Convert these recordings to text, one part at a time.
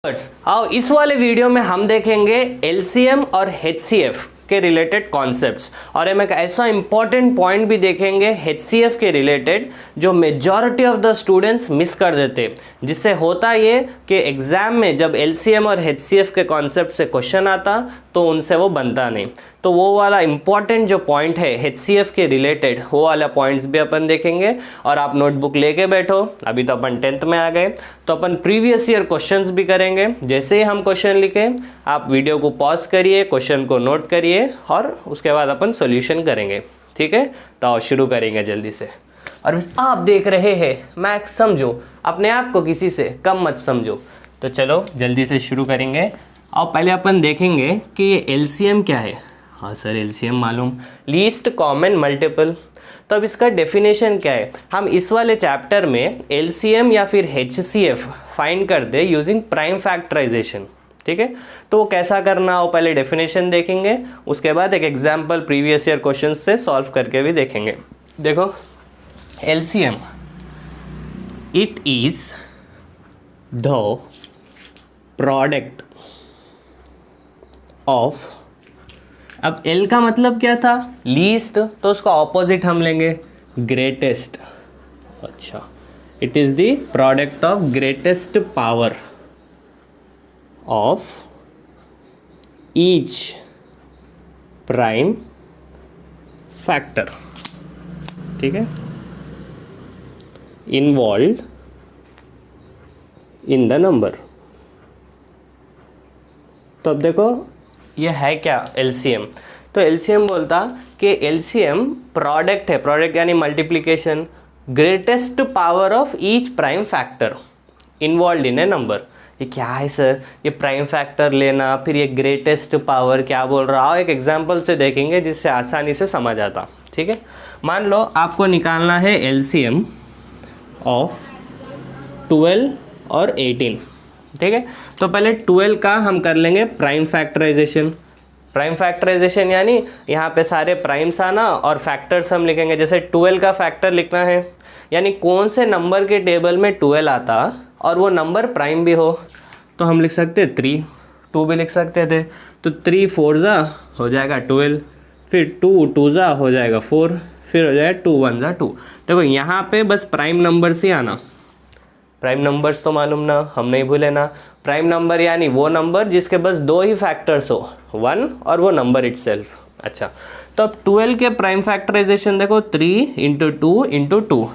आओ इस वाले वीडियो में हम देखेंगे एलसीएम और एचसीएफ के रिलेटेड कॉन्सेप्ट्स और हम एक ऐसा इंपॉर्टेंट पॉइंट भी देखेंगे एचसीएफ के रिलेटेड जो majority of the students miss कर देते, जिससे होता ये कि एग्जाम में जब एलसीएम और एचसीएफ के कॉन्सेप्ट से क्वेश्चन आता तो उनसे वो बनता नहीं। तो वो वाला इंपॉर्टेंट जो पॉइंट है एचसीएफ के रिलेटेड वो वाला पॉइंट्स भी अपन देखेंगे। और आप नोटबुक लेके बैठो, अभी तो अपन 10th में आ गए तो अपन प्रीवियस ईयर क्वेश्चंस भी करेंगे। जैसे ही हम क्वेश्चन लिखे आप वीडियो को पॉज करिए, क्वेश्चन को नोट करिए और उसके बाद अपन सॉल्यूशन करेंगे। ठीक है, तो आओ शुरू करेंगे जल्दी से। और आप देख रहे हैं मैथ्स समझो, अपने आप को किसी से कम मत समझो। तो चलो जल्दी से शुरू करेंगे। और पहले अपन देखेंगे कि ये एलसीएम क्या है। हाँ सर एलसीएम मालूम, लीस्ट कॉमन मल्टीपल। तो अब इसका डेफिनेशन क्या है, हम इस वाले चैप्टर में एलसीएम या फिर एचसीएफ फाइंड कर दे यूजिंग प्राइम फैक्टराइजेशन। ठीक है, तो वो कैसा करना हो पहले डेफिनेशन देखेंगे, उसके बाद एक एग्जाम्पल प्रीवियस ईयर क्वेश्चन से सॉल्व करके भी देखेंगे। देखो LCM it is the product of, अब L का मतलब क्या था, लीस्ट, तो उसका ऑपोजिट हम लेंगे ग्रेटेस्ट। अच्छा, it is the product of greatest power of each prime factor. ठीक है, इन्वॉल्व इन द नंबर। तो अब देखो ये है क्या एलसीएम। तो एलसीएम बोलता कि एलसीएम प्रोडक्ट है, प्रोडक्ट यानी multiplication, greatest power of each prime factor involve in A number. ये क्या है सर, ये प्राइम फैक्टर लेना फिर ये ग्रेटेस्ट पावर क्या बोल रहा हो, एक एग्जांपल से देखेंगे जिससे आसानी से समझ आता। ठीक है, मान लो आपको निकालना है एलसीएम ऑफ 12 और 18। ठीक है, तो पहले 12 का हम कर लेंगे प्राइम फैक्टराइजेशन। प्राइम फैक्टराइजेशन यानी यहाँ पे सारे प्राइम्स आना और फैक्टर्स हम लिखेंगे। जैसे 12 का फैक्टर लिखना है यानी कौन से नंबर के टेबल में 12 आता और वो नंबर प्राइम भी हो, तो हम लिख सकते 3, 2 भी लिख सकते थे। तो 3 4 जा हो जाएगा 12, फिर 2 2 जा हो जाएगा 4, फिर हो जाएगा 2 1 जा 2। देखो यहाँ पे बस प्राइम नंबर्स ही आना, प्राइम नंबर्स तो मालूम ना, हम नहीं भूले ना। प्राइम नंबर यानी वो नंबर जिसके बस 2 ही फैक्टर्स हो, 1 और वो नंबर इटसेल्फ। अच्छा, तो अब 12 के प्राइम फैक्टराइजेशन देखो 3 × 2 × 2।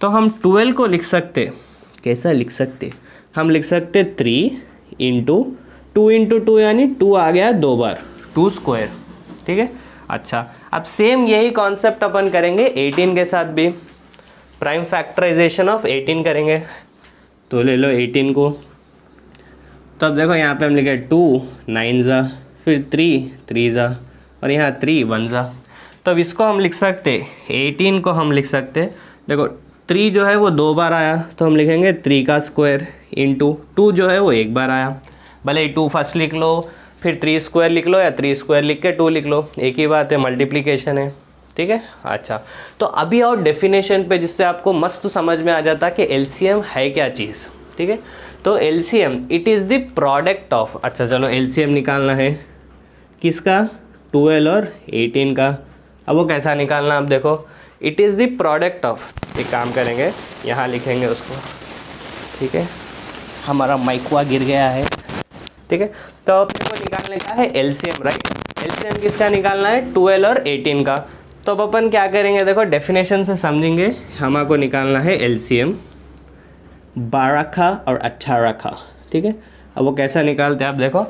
तो हम 12 को लिख सकते, कैसा लिख सकते, हम लिख सकते 3 × 2 × 2 यानी 2 आ गया 2 बार, 2 स्क्वायर। ठीक है, अच्छा अब सेम यही कॉन्सेप्ट अपन करेंगे 18 के साथ भी। प्राइम फैक्टराइजेशन ऑफ 18 करेंगे, तो ले लो 18 को। तो अब देखो यहाँ पे हम लिखे 2 9 जा, फिर 3 3 जा और यहाँ 3 1 जा। तो अब इसको हम लिख सकते 18 को हम लिख सकते, देखो 3 जो है वो 2 बार आया तो हम लिखेंगे 3 का स्क्वायर इंटू 2 जो है वो 1 बार आया। भले 2 फर्स्ट लिख लो फिर 3 स्क्वायर लिख लो या 3 स्क्वायर लिख के 2 लिख लो, एक ही बात है, मल्टीप्लिकेशन है। ठीक है, अच्छा तो अभी और डेफिनेशन पे जिससे आपको मस्त समझ में आ जाता कि एलसीएम है क्या चीज़। ठीक है, तो LCM it is the product of, अच्छा चलो एलसीएम निकालना है किसका, 12 और 18 का। अब वो कैसा निकालना, अब देखो it is the product of, एक काम करेंगे यहाँ लिखेंगे उसको। ठीक है, हमारा माइकवा गिर गया है। ठीक है, तो अपने को निकालने का है एलसीएम, राइट। एलसीएम किसका निकालना है, 12 और 18 का। तो अब अपन क्या करेंगे, देखो डेफिनेशन से समझेंगे। हमको निकालना है एलसीएम 12 का और 18 का। ठीक है, अब वो कैसा निकालते हैं आप देखो,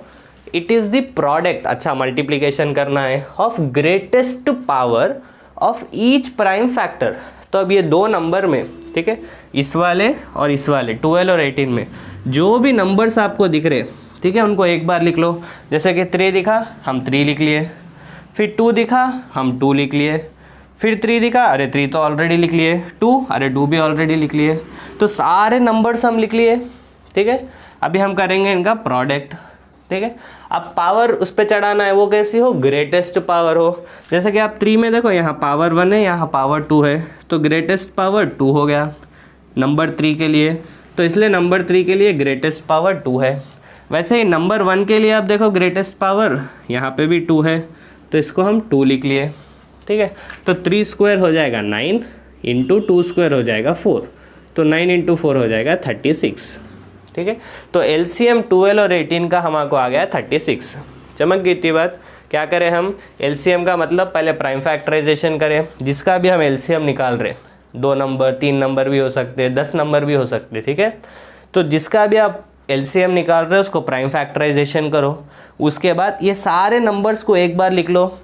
इट इज़ द प्रोडक्ट, अच्छा मल्टीप्लिकेशन करना है, of greatest power of each prime factor. तो अब ये 2 नंबर में, ठीक है, इस वाले और इस वाले 12 और 18 में जो भी नंबर्स आपको दिख रहे, ठीक है, उनको एक बार लिख लो। जैसे कि 3 दिखा हम 3 लिख लिए, फिर 2 दिखा हम 2 लिख लिए, फिर 3 दिखा, अरे 3 तो ऑलरेडी लिख लिए, 2 अरे 2 भी ऑलरेडी लिख लिए। तो सारे नंबर्स हम लिख लिए। ठीक है, अभी हम करेंगे इनका प्रोडक्ट। ठीक है, अब पावर उस पर चढ़ाना है, वो कैसी हो, ग्रेटेस्ट पावर हो। जैसे कि आप 3 में देखो यहाँ पावर 1 है, यहाँ पावर 2 है, तो ग्रेटेस्ट पावर 2 हो गया नंबर 3 के लिए। तो इसलिए नंबर 3 के लिए ग्रेटेस्ट पावर 2 है। वैसे ही नंबर 1 के लिए आप देखो ग्रेटेस्ट पावर यहाँ पे भी 2 है, तो इसको हम 2 लिख लिए, ठीक है। तो 3 स्क्वायर हो जाएगा 9, इंटू 2 स्क्वायर हो जाएगा 4, तो 9 इंटू 4 हो जाएगा 36, ठीक है। तो LCM 12 और 18 का हमको आ गया 36। चमक गई थी बात। क्या करें हम, LCM का मतलब पहले प्राइम फैक्टराइजेशन करें, जिसका भी हम LCM निकाल रहे, 2 नंबर 3 नंबर भी हो सकते हैं, 10 नंबर भी हो सकते हैं, ठीक है। तो जिसका भी आप LCM निकाल रहे हो उसको प्राइम फैक्टराइजेशन करो। उसके बाद ये सारे नंबर्स को एक बार लिख लो,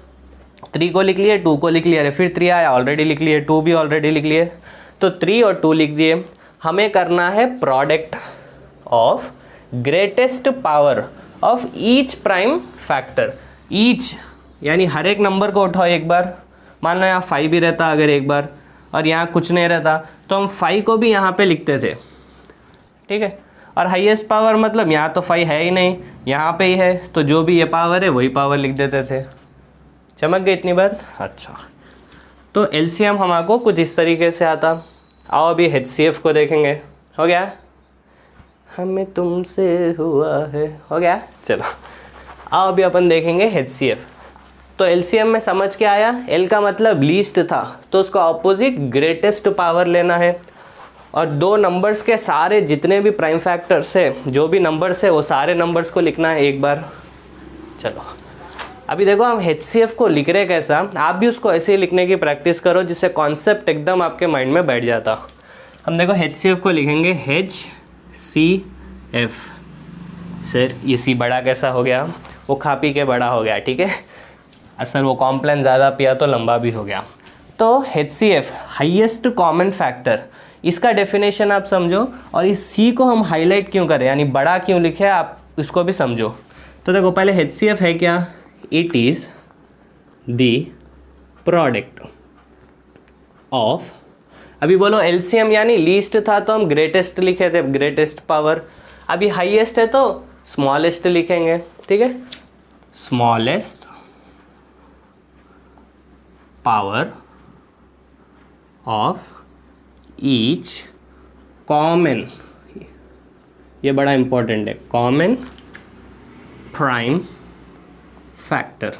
3 को लिख लिए, 2 को लिख लिया, फिर 3 आया ऑलरेडी लिख लिए, 2 भी ऑलरेडी लिख लिए, तो 3 और 2 लिख दिए। हमें करना है product of greatest power of each prime factor. Each यानी हर एक नंबर को उठाओ एक बार। मान लो यहाँ 5 भी रहता अगर एक बार, और यहाँ कुछ नहीं रहता, तो हम 5 को भी यहाँ पे लिखते थे, ठीक है। और हाईएस्ट पावर मतलब यहाँ तो 5 है ही नहीं, यहाँ पे ही है, तो जो भी ये पावर है वही पावर लिख देते थे। चमक गई इतनी बात। अच्छा, तो LCM हमको कुछ इस तरीके से आता। आओ अभी HCF को देखेंगे। हो गया, हमें तुमसे हुआ है, हो गया। चलो आओ अभी अपन देखेंगे HCF। तो LCM में समझ के आया, L का मतलब लीस्ट था, तो उसका ऑपोजिट ग्रेटेस्ट पावर लेना है, और 2 नंबर्स के सारे जितने भी प्राइम फैक्टर्स है, जो भी नंबर्स है, वो सारे नंबर्स को लिखना है एक बार। चलो अभी देखो हम HCF को लिख रहे कैसा, आप भी उसको ऐसे ही लिखने की प्रैक्टिस करो जिससे कॉन्सेप्ट एकदम आपके माइंड में बैठ जाता। हम देखो HCF को लिखेंगे HCF। सर ये C बड़ा कैसा हो गया, वो खा पी के बड़ा हो गया, ठीक है। असल वो कॉम्प्लेन ज़्यादा पिया तो लंबा भी हो गया। तो HCF हाईएस्ट कॉमन फैक्टर, इसका डेफिनेशन आप समझो, और इस C को हम हाईलाइट क्यों करें, यानी बड़ा क्यों लिखे आप उसको भी समझो। तो देखो पहले HCF है क्या, it is the product of, अभी बोलो LCM यानी लीस्ट था तो हम ग्रेटेस्ट लिखे थे, ग्रेटेस्ट पावर। अभी हाईएस्ट है तो स्मॉलेस्ट लिखेंगे, ठीक है। Smallest power of each common, ये बड़ा इंपॉर्टेंट है, कॉमन प्राइम फैक्टर,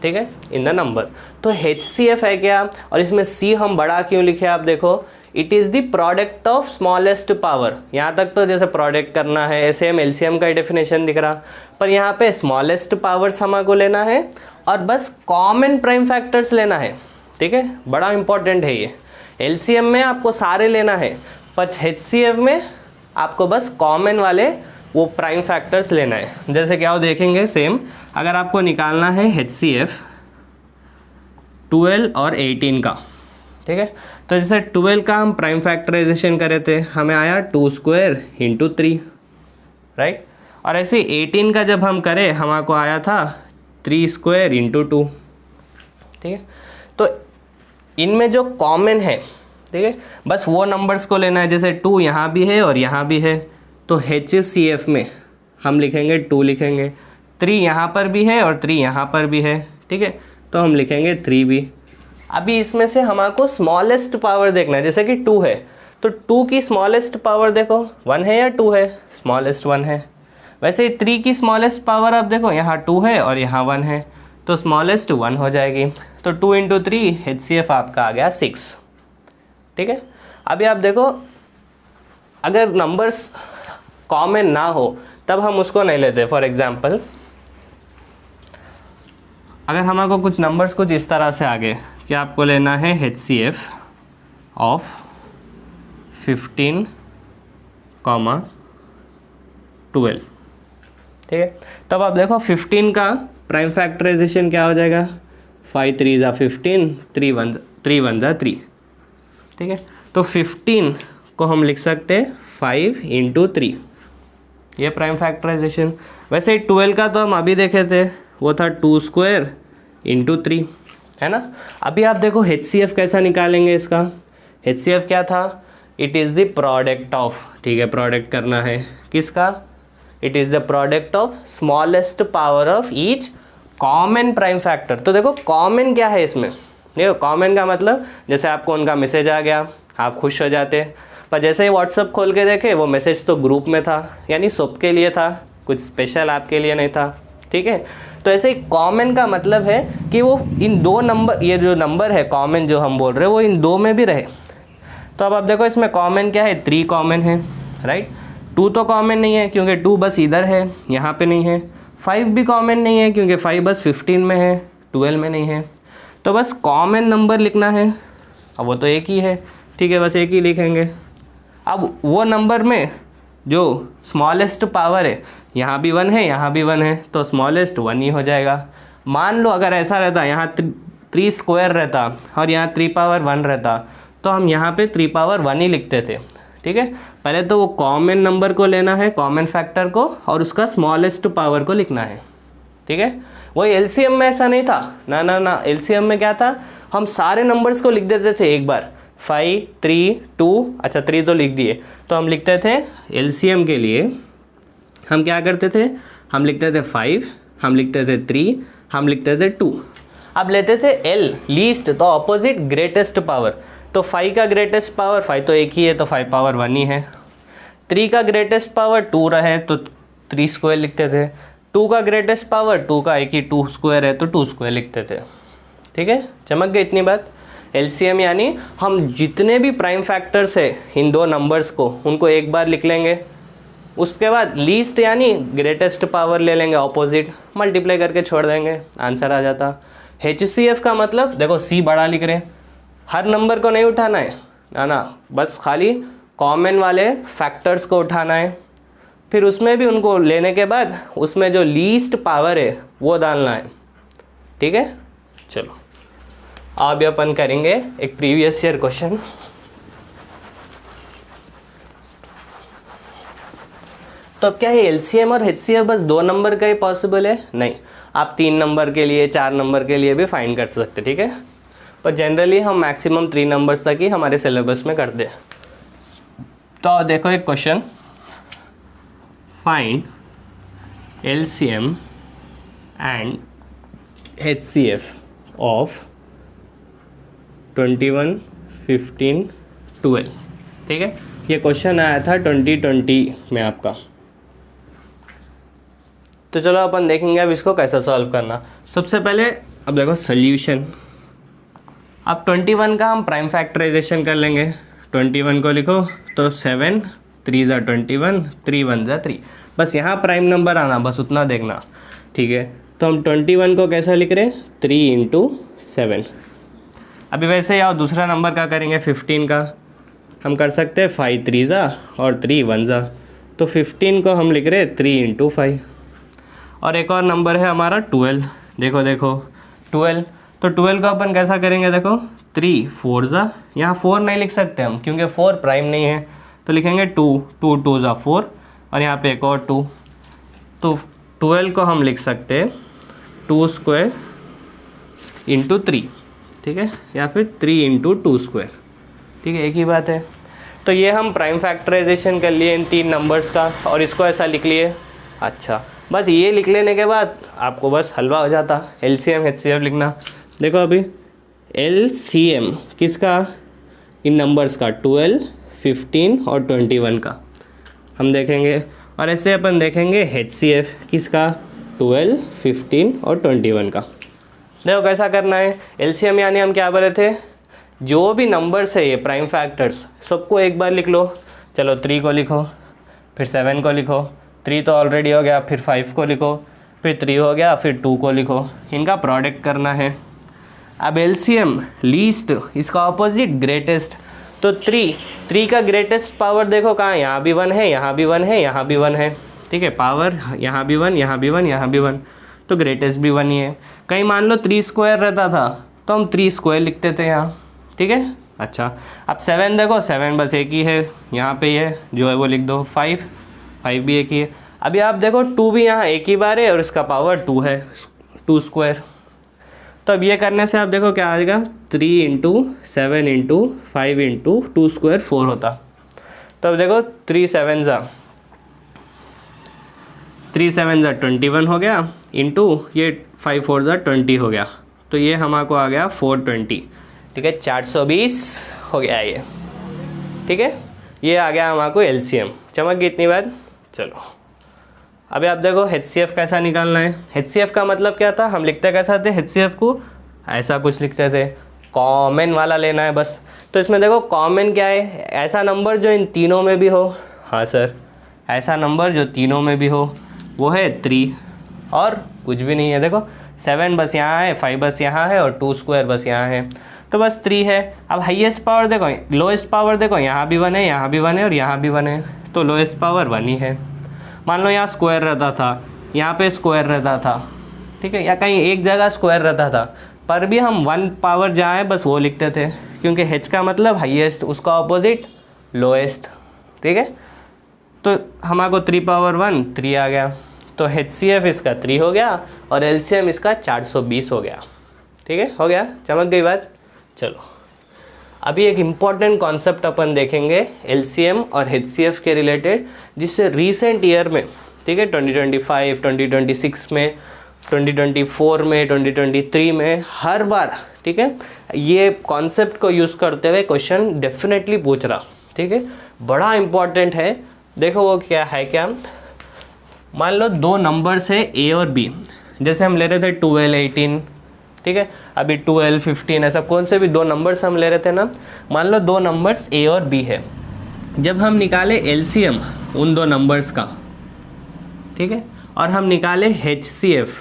ठीक है, इन द नंबर। तो HCF है क्या, और इसमें C हम बड़ा क्यों लिखे आप देखो, it is the product of smallest power. यहाँ तक तो जैसे प्रोडक्ट करना है ऐसे हम LCM का डेफिनेशन दिख रहा, पर यहाँ पे स्मॉलेस्ट पावर्स हमको लेना है और बस कॉमन प्राइम फैक्टर्स लेना है, ठीक है। बड़ा इंपॉर्टेंट है ये। LCM में आपको सारे लेना है, पर HCF में आपको बस कॉमन वाले वो प्राइम फैक्टर्स लेना है। जैसे क्या वो देखेंगे सेम, अगर आपको निकालना है HCF 12 और 18 का, ठीक है। तो जैसे 12 का हम प्राइम फैक्टराइजेशन करे थे, हमें आया 2 स्क्वायर इंटू 3, राइट। और ऐसे 18 का जब हम करें हमको आया था 3 स्क्वायर इंटू 2, ठीक है। तो इनमें जो कॉमन है, ठीक है, बस वो नंबर्स को लेना है। जैसे 2 यहाँ भी है और यहाँ भी है, तो HCF में हम लिखेंगे 2 लिखेंगे, 3 यहाँ पर भी है और 3 यहाँ पर भी है, ठीक है, तो हम लिखेंगे 3 भी। अभी इसमें से हमको स्मॉलेस्ट पावर देखना है, जैसे कि 2 है तो 2 की स्मॉलेस्ट पावर देखो 1 है या 2 है, स्मॉलेस्ट 1 है। वैसे ही 3 की स्मॉलेस्ट पावर आप देखो, यहाँ 2 है और यहाँ 1 है, तो स्मॉलेस्ट 1 हो जाएगी। तो 2 इंटू 3 HCF आपका आ गया 6, ठीक है। अभी आप देखो अगर नंबर्स कॉमन ना हो तब हम उसको नहीं लेते। फॉर एग्जाम्पल अगर हमको कुछ नंबर्स कुछ इस तरह से आगे कि आपको लेना है HCF ऑफ 15, 12, ठीक है। तब आप देखो 15 का प्राइम फैक्टराइजेशन क्या हो जाएगा, 5 3 ज़ा 15, 3 1 ज़ा 3, ठीक है। तो 15 को हम लिख सकते हैं 5 इंटू 3, ये प्राइम फैक्टराइजेशन। वैसे 12 का तो हम अभी देखे थे, वो था 2 स्क्वायर इंटू 3, है ना। अभी आप देखो HCF कैसा निकालेंगे इसका। HCF क्या था, it is the product of, ठीक है, प्रोडक्ट करना है किसका, it is the product of smallest power of each common prime factor. तो देखो कॉमन क्या है इसमें, देखो कॉमन का मतलब जैसे आपको उनका मैसेज आ गया आप खुश हो जाते, पर जैसे ही व्हाट्सअप खोल के देखे वो मैसेज तो ग्रुप में था, यानी सबके लिए था, कुछ स्पेशल आपके लिए नहीं था। ठीक है, तो ऐसे ही कॉमन का मतलब है कि वो इन दो नंबर, ये जो नंबर है कॉमन जो हम बोल रहे हैं वो इन दो में भी रहे। तो अब आप देखो इसमें कॉमन क्या है, 3 कॉमन है, राइट। 2 तो कॉमन नहीं है क्योंकि 2 बस इधर है, यहाँ पे नहीं है। 5 भी कॉमन नहीं है क्योंकि 5 बस 15 में है, 12 में नहीं है। तो बस कॉमन नंबर लिखना है, अब वो तो एक ही है, ठीक है, बस एक ही लिखेंगे। अब वो नंबर में जो स्मॉलेस्ट पावर है, यहाँ भी 1 है, यहाँ भी 1 है, तो स्मॉलेस्ट 1 ही हो जाएगा। मान लो अगर ऐसा रहता, यहाँ 3 स्क्वायर रहता और यहाँ 3 पावर 1 रहता, तो हम यहाँ पे 3 पावर 1 ही लिखते थे। ठीक है, पहले तो वो कॉमन नंबर को लेना है, कॉमन फैक्टर को, और उसका स्मॉलेस्ट पावर को लिखना है। ठीक है, वही एलसीएम में ऐसा नहीं था, ना ना ना, एलसीएम में क्या था, हम सारे नंबर्स को लिख देते थे एक बार, 5 3 2, अच्छा 3 तो लिख दिए, तो हम लिखते थे एलसीएम के लिए हम क्या करते थे, हम लिखते थे 5, हम लिखते थे 3, हम लिखते थे 2। अब लेते थे एल, लीस्ट, तो ऑपोजिट ग्रेटेस्ट पावर। तो 5 का ग्रेटेस्ट पावर, 5 तो एक ही है तो 5 पावर 1 ही है। 3 का ग्रेटेस्ट पावर 2 रहे तो 3 स्क्वायर लिखते थे। 2 का ग्रेटेस्ट पावर, 2 का एक ही 2 स्क्वायर है तो 2 स्क्वायर लिखते थे। ठीक है, चमक गई इतनी बात। एलसीएम यानी हम जितने भी प्राइम फैक्टर्स है इन दो नंबर्स को, उनको एक बार लिख लेंगे, उसके बाद लीस्ट यानी ग्रेटेस्ट पावर ले लेंगे ऑपोजिट, मल्टीप्लाई करके छोड़ देंगे, आंसर आ जाता। HCF का मतलब देखो C बड़ा लिख रहे हैं, हर नंबर को नहीं उठाना है, ना ना, बस खाली कॉमन वाले फैक्टर्स को उठाना है, फिर उसमें भी उनको लेने के बाद उसमें जो लीस्ट पावर है वो डालना है। ठीक है, चलो अब अपन करेंगे एक प्रीवियस ईयर क्वेश्चन। तो अब क्या है, एलसीएम और HCF बस 2 नंबर का ही पॉसिबल है? नहीं, आप 3 नंबर के लिए, 4 नंबर के लिए भी फाइंड कर सकते। ठीक है, पर जनरली हम मैक्सिमम 3 नंबर्स तक ही हमारे सिलेबस में करते हैं। तो देखो एक question, find LCM and HCF of 21, 15, 12। ठीक है, ये क्वेश्चन आया था 2020 में आपका। तो चलो अपन देखेंगे अब इसको कैसे सॉल्व करना। सबसे पहले अब देखो सोल्यूशन। अब 21 का हम प्राइम फैक्टराइजेशन कर लेंगे। 21 को लिखो तो 7 3 ज़ा 21, 3 1 ज़ा 3, बस यहाँ प्राइम नंबर आना, बस उतना देखना। ठीक है, तो हम 21 को कैसा लिख रहे हैं, 3 × 7। अभी वैसे ही आओ दूसरा नंबर का करेंगे, 15 का हम कर सकते हैं 5 3 ज़ा और 3 1 ज़ा, तो 15 को हम लिख रहे हैं 3 × 5। और एक और नंबर है हमारा 12, देखो देखो 12, तो 12 को अपन कैसा करेंगे, देखो 3 4 ज़ा, यहाँ 4 नहीं लिख सकते हम क्योंकि 4 प्राइम नहीं है, तो लिखेंगे 2 2 2 ज़ा 4, और यहाँ पे एक और 2, तो 12 को हम लिख सकते हैं 2 स्क्वायर × 3। ठीक है, या फिर 3 × 2 स्क्वायर। ठीक है, एक ही बात है। तो ये हम प्राइम फैक्टराइजेशन कर लिए इन 3 नंबर्स का, और इसको ऐसा लिख लिए। अच्छा, बस ये लिख लेने के बाद आपको बस हलवा हो जाता, एलसीएम HCF लिखना। देखो अभी एलसीएम किसका, इन नंबर्स का, 12, 15 और 21 का हम देखेंगे, और ऐसे अपन देखेंगे HCF किसका, 12, 15 और 21 का। देखो कैसा करना है, एलसीएम यानी हम क्या बोले थे, जो भी नंबर्स है ये प्राइम फैक्टर्स सबको एक बार लिख लो। चलो 3 को लिखो, फिर 7 को लिखो, 3 तो ऑलरेडी हो गया, फिर 5 को लिखो, फिर 3 हो गया, फिर 2 को लिखो, इनका प्रोडक्ट करना है। अब एलसीएम लीस्ट, इसका ऑपोजिट ग्रेटेस्ट, तो 3 का ग्रेटेस्ट पावर देखो कहाँ, यहाँ भी 1 है, यहाँ भी 1 है, यहाँ भी 1 है। ठीक है, पावर यहाँ भी 1, यहाँ भी 1, यहाँ भी 1, तो ग्रेटेस्ट भी 1 ही है। कहीं मान लो 3 स्क्वायर रहता था तो हम 3 स्क्वायर लिखते थे यहाँ। ठीक है, अच्छा अब 7 देखो, 7 बस एक ही है, यहाँ पे ये जो है वो लिख दो। 5 भी एक ही है। अभी आप देखो 2 भी यहाँ एक ही बार है और इसका पावर 2 है, 2 स्क्वायर। तो अब ये करने से आप देखो क्या आएगा, 3 × 7 × 5 × 2 स्क्वायर 4 होता। तो अब देखो 3 7 ज़ा 21 हो गया, इंटू ये 5 4 ज़ा 20 हो गया, तो ये हमारे आ गया 420। ठीक है, 420 हो गया ये। ठीक है, ये आ गया हमारे LCM। चमक गई इतनी बात। चलो अभी आप देखो HCF कैसा निकालना है। HCF का मतलब क्या था, हम लिखते कैसा थे, HCF को ऐसा कुछ लिखते थे, कॉमन वाला लेना है बस। तो इसमें देखो कॉमन क्या है, ऐसा नंबर जो इन तीनों में भी हो। हाँ सर, ऐसा नंबर जो तीनों में भी हो, वो है 3 और कुछ भी नहीं है। देखो 7 बस यहाँ है, 5 बस यहाँ है और 2 स्क्वायर बस यहाँ है, तो बस 3 है। अब हाईएस्ट पावर देखो, लोएस्ट पावर देखो, यहाँ भी 1 है, यहाँ भी 1 है और यहाँ भी 1 है, तो लोएस्ट पावर 1 ही है। मान लो यहाँ स्क्वायर रहता था, यहाँ पे स्क्वायर रहता था, ठीक है, या कहीं एक जगह स्क्वायर रहता था, पर भी हम 1 पावर जहाँ है बस वो लिखते थे, क्योंकि H का मतलब हाईएस्ट, उसका ऑपोजिट लोएस्ट। ठीक है, तो हमारे को 3 पावर 1 3 आ गया, तो HCF इसका 3 हो गया और LCM इसका 420 हो गया। ठीक है, हो गया, चमक गई बात। चलो अभी एक इम्पॉर्टेंट कॉन्सेप्ट अपन देखेंगे LCM और HCF के रिलेटेड, जिससे रीसेंट ईयर में, ठीक है, 2025, 2026 में, 2024 में, 2023 में हर बार, ठीक है, ये कॉन्सेप्ट को यूज़ करते हुए क्वेश्चन डेफिनेटली पूछ रहा। ठीक है, बड़ा इम्पॉर्टेंट है। देखो वो क्या है, क्या मान लो 2 नंबर्स है A और B, जैसे हम ले रहे थे 12, 18, ठीक है, अभी 12, 15, ऐसा कौन से भी 2 नंबर्स हम ले रहे थे ना। मान लो 2 नंबर्स A और B है, जब हम निकाले LCM उन 2 नंबर्स का, ठीक है, और हम निकाले HCF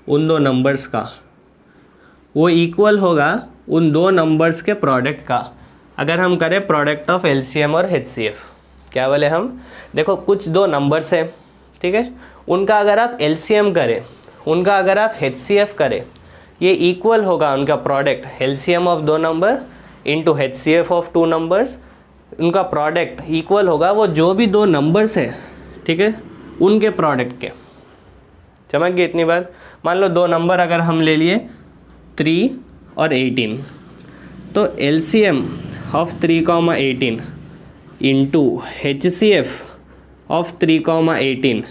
उन 2 नंबर्स का, वो इक्वल होगा उन 2 नंबर्स के प्रोडक्ट का, अगर हम करें प्रोडक्ट ऑफ LCM और HCF। क्या बोले हम, देखो कुछ 2 नंबर्स है, ठीक है, उनका अगर आप LCM करें, उनका अगर आप HCF करें, ये इक्वल होगा उनका product LCM of 2 number into HCF of 2 numbers, उनका प्रोडक्ट इक्वल होगा वो जो भी 2 नंबर्स है, ठीक है, उनके प्रोडक्ट के। समझ गए इतनी बात। मान लो 2 नंबर अगर हम ले लिए 3 और 18, तो LCM of 3, 18 into HCF of 3, 18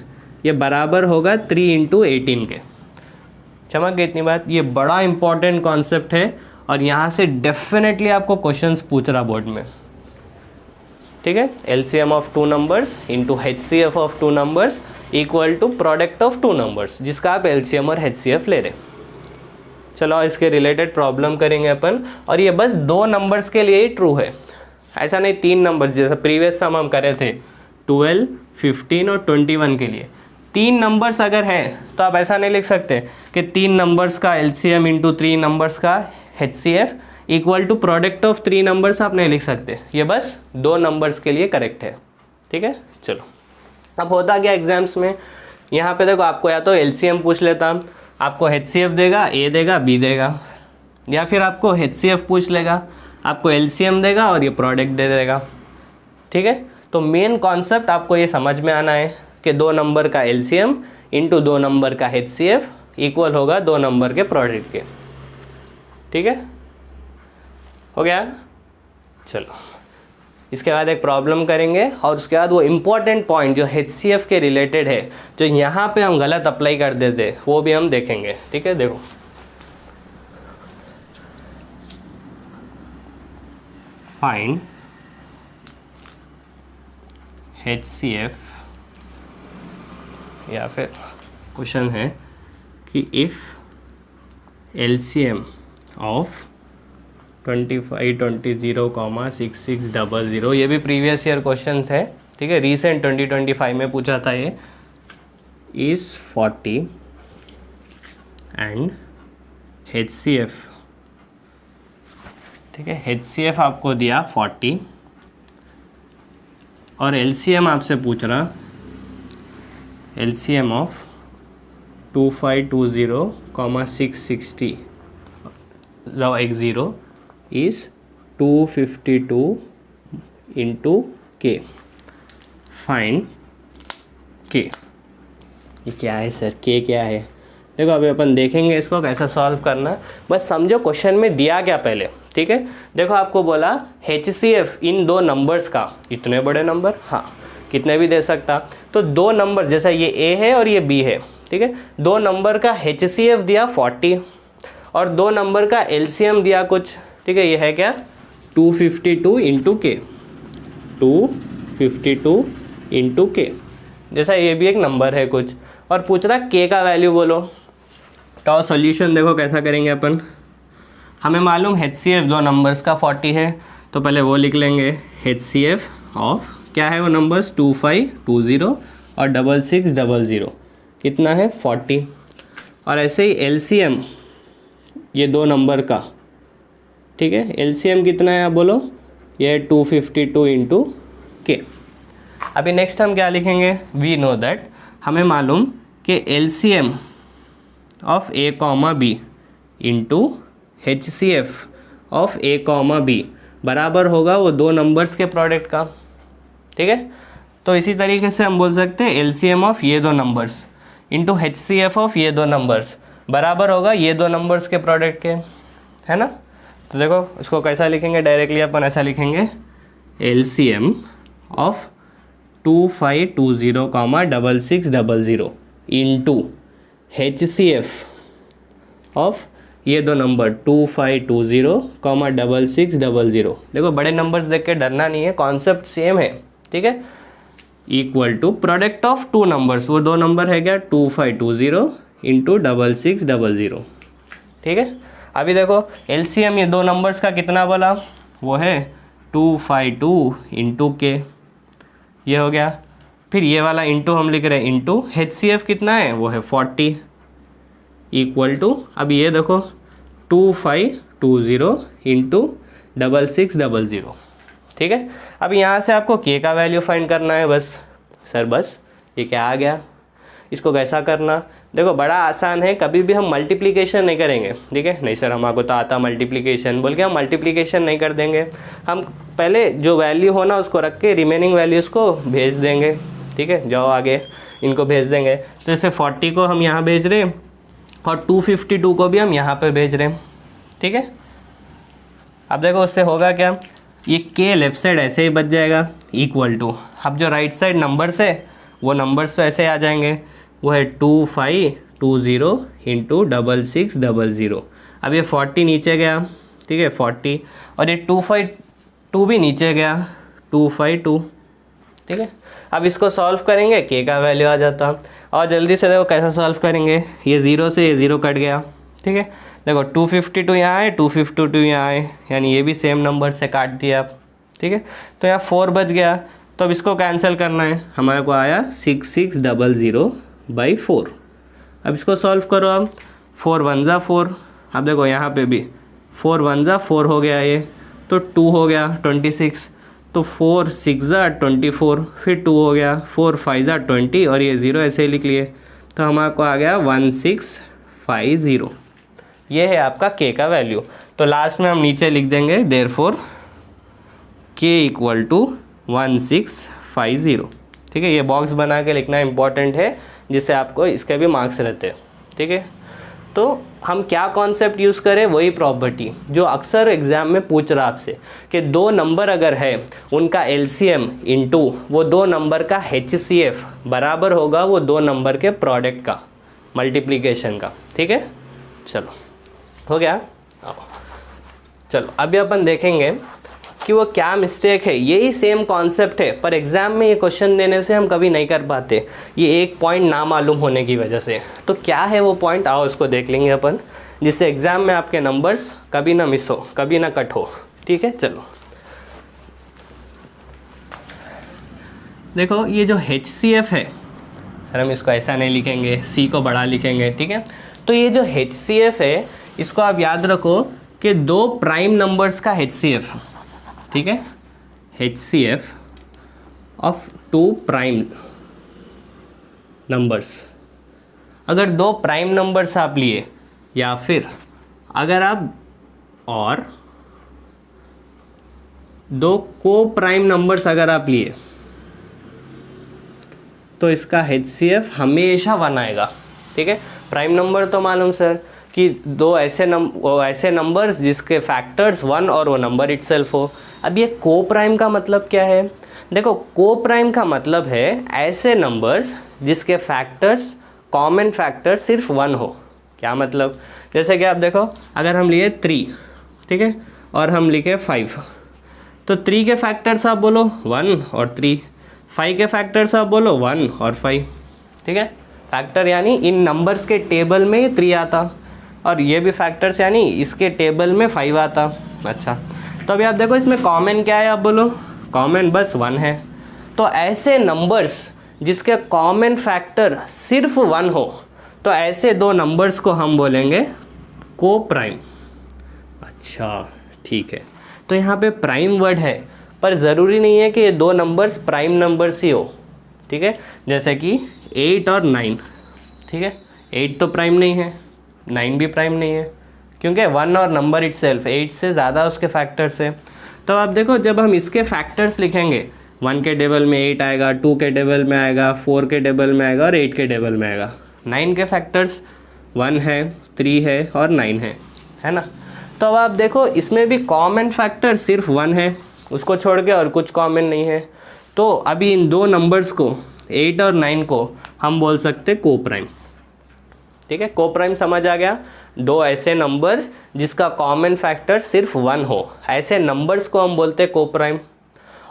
ये बराबर होगा 3 इंटू 18 के। समझ गए इतनी बात। ये बड़ा इंपॉर्टेंट कॉन्सेप्ट है और यहाँ से डेफिनेटली आपको क्वेश्चंस पूछ रहा बोर्ड में। ठीक है, LCM of 2 numbers into HCF of 2 numbers equal to product of 2 numbers, जिसका आप LCM और HCF ले रहे। चलो इसके रिलेटेड प्रॉब्लम करेंगे अपन, और ये बस 2 नंबर्स के लिए ही ट्रू है, ऐसा नहीं 3 नंबर्स जैसे प्रीवियस सम हम करे थे 12, 15 और 21 के लिए। 3 नंबर्स अगर है तो आप ऐसा नहीं लिख सकते कि 3 नंबर्स का LCM इंटू 3 नंबर्स का HCF equal to product of 3 numbers, आप नहीं लिख सकते। ये बस 2 नंबर्स के लिए करेक्ट है। ठीक है, चलो अब होता क्या एग्जाम्स में, यहाँ पे देखो आपको या तो LCM पूछ लेता, आपको HCF देगा, A देगा, B देगा, या फिर आपको HCF पूछ लेगा, आपको LCM देगा और ये प्रोडक्ट दे देगा। ठीक है, तो मेन कॉन्सेप्ट आपको ये समझ में आना है कि 2 नंबर का LCM इंटू 2 नंबर का HCF इक्वल होगा 2 नंबर के प्रोडक्ट के। ठीक है, हो गया। चलो इसके बाद एक प्रॉब्लम करेंगे और उसके बाद वो इम्पोर्टेंट पॉइंट जो HCF के रिलेटेड है, जो यहाँ पे हम गलत अप्लाई कर देते, वो भी हम देखेंगे। ठीक है, देखो फाइंड HCF, या फिर क्वेश्चन है कि इफ़ LCM ऑफ 25, 20, 6600, ये भी प्रीवियस ईयर क्वेश्चन है। ठीक है, रीसेंट 2025 में पूछा था ये, इज़ 40 एंड HCF, ठीक है, HCF आपको दिया 40 और LCM आपसे पूछ रहा LCM of 2520, 660 x0 is 252 into K। Find K। ये क्या है सर, K क्या है? देखो अभी अपन देखेंगे इसको कैसा सॉल्व करना, बस समझो क्वेश्चन में दिया क्या पहले। ठीक है, देखो आपको बोला HCF इन 2 नंबर्स का, इतने बड़े नंबर, हाँ कितने भी दे सकता, तो 2 नंबर जैसा ये A है और ये B है, ठीक है, 2 नंबर का HCF दिया 40 और 2 नंबर का LCM दिया कुछ, ठीक है, ये है क्या 252 इंटू K। 252 इंटू के, जैसा ये भी एक नंबर है कुछ, और पूछ रहा के का वैल्यू बोलो। तो सॉल्यूशन देखो कैसा करेंगे अपन। हमें मालूम HCF दो नंबर्स का 40 है, तो पहले वो लिख लेंगे HCF ऑफ क्या है वो नंबर्स 2520 और 6600 कितना है 40। और ऐसे ही LCM ये दो नंबर का, ठीक है, LCM कितना है आप बोलो, ये 252 इंटू के। अभी नेक्स्ट हम क्या लिखेंगे, वी नो दैट, हमें मालूम कि LCM of A comma B into HCF of A comma B बराबर होगा वो दो नंबर्स के प्रोडक्ट का, ठीक है। तो इसी तरीके से हम बोल सकते हैं LCM ऑफ ये दो नंबर्स इंटू HCF ऑफ ये दो नंबर्स बराबर होगा ये दो नंबर्स के प्रोडक्ट के, है ना। तो देखो इसको कैसा लिखेंगे, डायरेक्टली अपन ऐसा लिखेंगे LCM of 2520 comma 6600 into HCF of ये दो नंबर 2520 कॉमा 6600। देखो बड़े नंबर्स देख के डरना नहीं है, कॉन्सेप्ट सेम है, ठीक है। Equal to product of two numbers, वो दो नंबर है क्या 2520 इंटू 6600, ठीक है। अभी देखो LCM ये दो नंबर्स का कितना बोला, वो है 252 इंटू के, ये हो गया। फिर ये वाला इंटू हम लिख रहे हैं इंटू HCF कितना है वो है 40 इक्वल टू, अब ये देखो 2520 इंटू 6600, ठीक है। अब यहाँ से आपको के का वैल्यू फाइंड करना है बस। सर बस ये क्या आ गया, इसको कैसा करना, देखो बड़ा आसान है, कभी भी हम मल्टीप्लिकेशन नहीं करेंगे, ठीक है। नहीं सर हमारे को तो आता मल्टीप्लिकेशन, बोल के हम मल्टीप्लिकेशन नहीं कर देंगे, हम पहले जो वैल्यू हो ना उसको रख के रिमेनिंग वैल्यूज़ को भेज देंगे, ठीक है। जाओ आगे इनको भेज देंगे, तो जैसे 40 को हम यहाँ भेज रहे हैं और 252 को भी हम यहाँ पे भेज रहे हैं, ठीक है। अब देखो उससे होगा क्या, ये के लेफ्ट साइड ऐसे ही बच जाएगा इक्वल टू, अब जो राइट साइड नंबर्स है वो नंबर्स तो ऐसे आ जाएंगे, वो है 2520 इंटू 6600। अब ये 40 नीचे गया, ठीक है 40, और ये 252 भी नीचे गया 252, ठीक है। अब इसको सॉल्व करेंगे, के का वैल्यू आ जाता। और जल्दी से देखो कैसा सॉल्व करेंगे, ये 0 से ये 0 कट गया, ठीक है। देखो 252 यहाँ आए, 252 यहाँ आए, यानी ये भी सेम नंबर से काट दिया आप, ठीक है। तो यहाँ 4 बच गया, तो अब इसको कैंसिल करना है, हमारे को आया 6600/4। अब इसको सॉल्व करो, अब 4 1 जा 4, अब देखो यहाँ पे भी 4 1 जा 4 हो गया ये, तो 2 हो गया 26, तो 4 6 जा 24, फिर 2 हो गया, 4 5 जा 20 और ये 0 ऐसे ही लिख लिए, तो हमारे को आ गया 1650। ये है आपका के का वैल्यू। तो लास्ट में हम नीचे लिख देंगे देयरफॉर के इक्वल टू 1650, ठीक है। ये बॉक्स बना के लिखना इंपॉर्टेंट है, जिससे आपको इसके भी मार्क्स रहते हैं, ठीक है। तो हम क्या कॉन्सेप्ट यूज़ करें, वही प्रॉपर्टी जो अक्सर एग्जाम में पूछ रहा आपसे, कि दो नंबर अगर है उनका LCM इंटू वो दो नंबर का HCF बराबर होगा वो दो नंबर के प्रोडक्ट का मल्टीप्लिकेशन का, ठीक है। चलो हो गया। चलो अभी अपन देखेंगे कि वो क्या मिस्टेक है, यही सेम कॉन्सेप्ट है, पर एग्ज़ाम में ये क्वेश्चन देने से हम कभी नहीं कर पाते, ये एक पॉइंट ना मालूम होने की वजह से। तो क्या है वो पॉइंट, आओ उसको देख लेंगे अपन, जिससे एग्ज़ाम में आपके नंबर्स कभी ना मिस हो, कभी ना कट हो, ठीक है। चलो देखो ये जो HCF है, सर हम इसको ऐसा नहीं लिखेंगे, C को बड़ा लिखेंगे, ठीक है। तो ये जो HCF है इसको आप याद रखो कि दो प्राइम नंबर्स का HCF, ठीक है, HCF of two prime numbers. अगर दो प्राइम नंबर्स आप लिए, या फिर अगर आप और दो को प्राइम नंबर्स अगर आप लिए, तो इसका HCF हमेशा 1 आएगा, ठीक है। प्राइम नंबर तो मालूम सर कि दो ऐसे नंबर्स जिसके फैक्टर्स 1 और वो नंबर इटसेल्फ हो। अब ये को प्राइम का मतलब क्या है, देखो को प्राइम का मतलब है ऐसे नंबर्स जिसके फैक्टर्स, कॉमन फैक्टर सिर्फ 1 हो। क्या मतलब, जैसे कि आप देखो अगर हम लिए 3, ठीक है, और हम लिखे 5, तो 3 के फैक्टर्स आप बोलो 1 और 3, 5 के फैक्टर्स आप बोलो 1 और 5, ठीक है। फैक्टर यानी इन नंबर्स के टेबल में 3 आता, और ये भी फैक्टर्स यानी इसके टेबल में 5 आता। अच्छा, तो अभी आप देखो इसमें कॉमन क्या है, आप बोलो कॉमन बस 1 है। तो ऐसे नंबर्स जिसके कॉमन फैक्टर सिर्फ 1 हो, तो ऐसे दो नंबर्स को हम बोलेंगे को प्राइम। अच्छा ठीक है, तो यहाँ पे प्राइम वर्ड है, पर ज़रूरी नहीं है कि ये दो नंबर्स प्राइम नंबर्स ही हो, ठीक है। जैसे कि 8 और 9, ठीक है, 8 तो प्राइम नहीं है, 9 भी प्राइम नहीं है, क्योंकि 1 और नंबर इटसेल्फ 8 से ज़्यादा उसके फैक्टर्स है। तो आप देखो जब हम इसके फैक्टर्स लिखेंगे, 1 के टेबल में 8 आएगा, 2 के टेबल में आएगा, 4 के टेबल में आएगा और 8 के टेबल में आएगा। 9 के फैक्टर्स 1 है, 3 है और 9 है ना। तो अब आप देखो इसमें भी कॉमन फैक्टर सिर्फ 1 है, उसको छोड़ के और कुछ कॉमन नहीं है। तो अभी इन दो नंबर्स को 8 और 9 को हम बोल सकते को प्राइम, ठीक है। को प्राइम समझ आ गया, दो ऐसे नंबर्स जिसका कॉमन फैक्टर सिर्फ 1 हो, ऐसे नंबर्स को हम बोलते को प्राइम।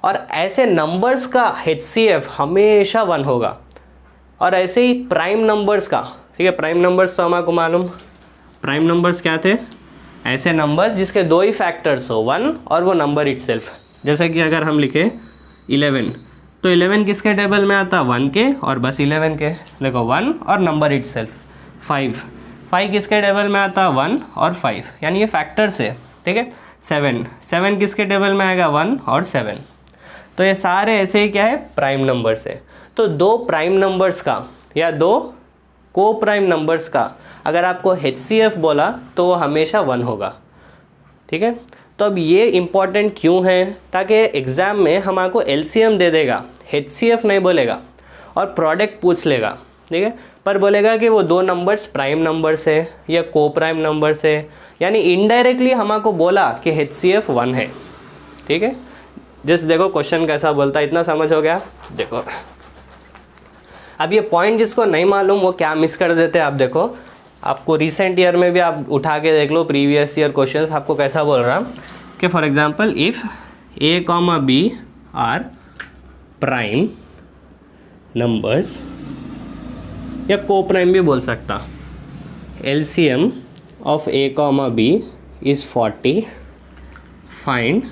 और ऐसे नंबर्स का HCF हमेशा 1 होगा। और ऐसे ही प्राइम नंबर्स का, ठीक है, प्राइम नंबर्स तो हमारे को मालूम, प्राइम नंबर्स क्या थे, ऐसे नंबर्स जिसके दो ही फैक्टर्स हो, 1 और वो नंबर इटसेल्फ। जैसे कि अगर हम लिखे 11, तो 11 किसके टेबल में आता, 1 के और बस 11 के, देखो 1 और नंबर इटसेल्फ। 5 किसके टेबल में आता, 1 और 5, यानी ये फैक्टर्स है, ठीक है। 7 किसके टेबल में आएगा, 1 और 7। तो ये सारे ऐसे ही क्या है, प्राइम नंबर्स है। तो दो प्राइम नंबर्स का या दो को प्राइम नंबर्स का अगर आपको HCF बोला तो वो हमेशा 1 होगा, ठीक है। तो अब ये इम्पॉर्टेंट क्यों है, ताकि एग्ज़ाम में हम आपको LCM दे देगा, HCF नहीं बोलेगा, और प्रोडक्ट पूछ लेगा, ठीक है, पर बोलेगा कि वो दो नंबर्स प्राइम नंबर्स है या को प्राइम नंबर्स है, यानी इनडायरेक्टली हम आपको बोला कि HCF 1 है, ठीक है। जस्ट देखो क्वेश्चन कैसा बोलता है, इतना समझ हो गया। देखो अब ये पॉइंट जिसको नहीं मालूम वो क्या मिस कर देते हैं, आप देखो, आपको रिसेंट ईयर में भी आप उठा के देख लो प्रीवियस ईयर क्वेश्चंस, आपको कैसा बोल रहा कि for example if A, B are prime numbers, या को प्राइम भी बोल सकता, LCM of A, B is 40, find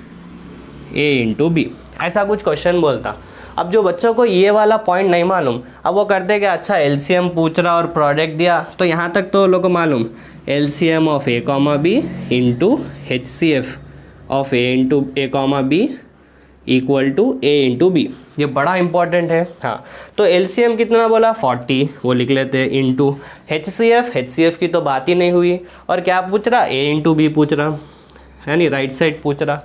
A into B, ऐसा कुछ क्वेश्चन बोलता। अब जो बच्चों को ये वाला पॉइंट नहीं मालूम, अब वो करते कि अच्छा LCM पूछ रहा और प्रोडक्ट दिया, तो यहाँ तक तो लोगों को मालूम LCM of A, B into HCF of A into A, B equal to A into B, ये बड़ा इंपॉर्टेंट है। हाँ, तो LCM कितना बोला, 40, वो लिख लेते, इंटू HCF की तो बात ही नहीं हुई, और क्या पूछ रहा, A इंटू B पूछ रहा, यानी राइट साइड पूछ रहा।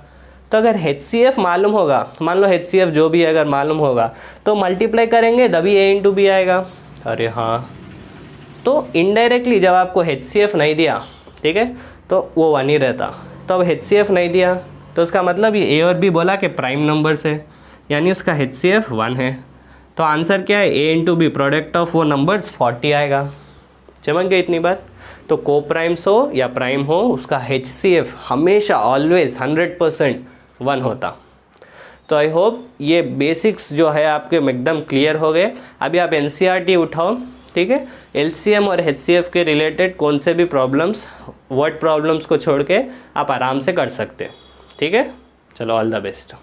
तो अगर HCF मालूम होगा, मान लो HCF जो भी अगर मालूम होगा तो मल्टीप्लाई करेंगे तभी A इंटू B आएगा। अरे हाँ, तो इनडायरेक्टली जब आपको HCF नहीं दिया, ठीक है, तो वो 1 ही रहता। तो अब HCF नहीं दिया तो उसका मतलब ये A और B बोला कि प्राइम नंबर्स है, यानी उसका HCF 1 है। तो आंसर क्या है, A into B product of वो नंबर्स 40 आएगा। चमक गई इतनी बात। तो को प्राइम्स हो या प्राइम हो, उसका HCF हमेशा ऑलवेज 100% 1 होता। तो आई होप ये बेसिक्स जो है आपके एकदम क्लियर हो गए। अभी आप NCERT उठाओ, ठीक है, LCM और HCF के रिलेटेड कौन से भी प्रॉब्लम्स, वर्ड प्रॉब्लम्स को छोड़ के आप आराम से कर सकते हैं, ठीक है। चलो, ऑल द बेस्ट।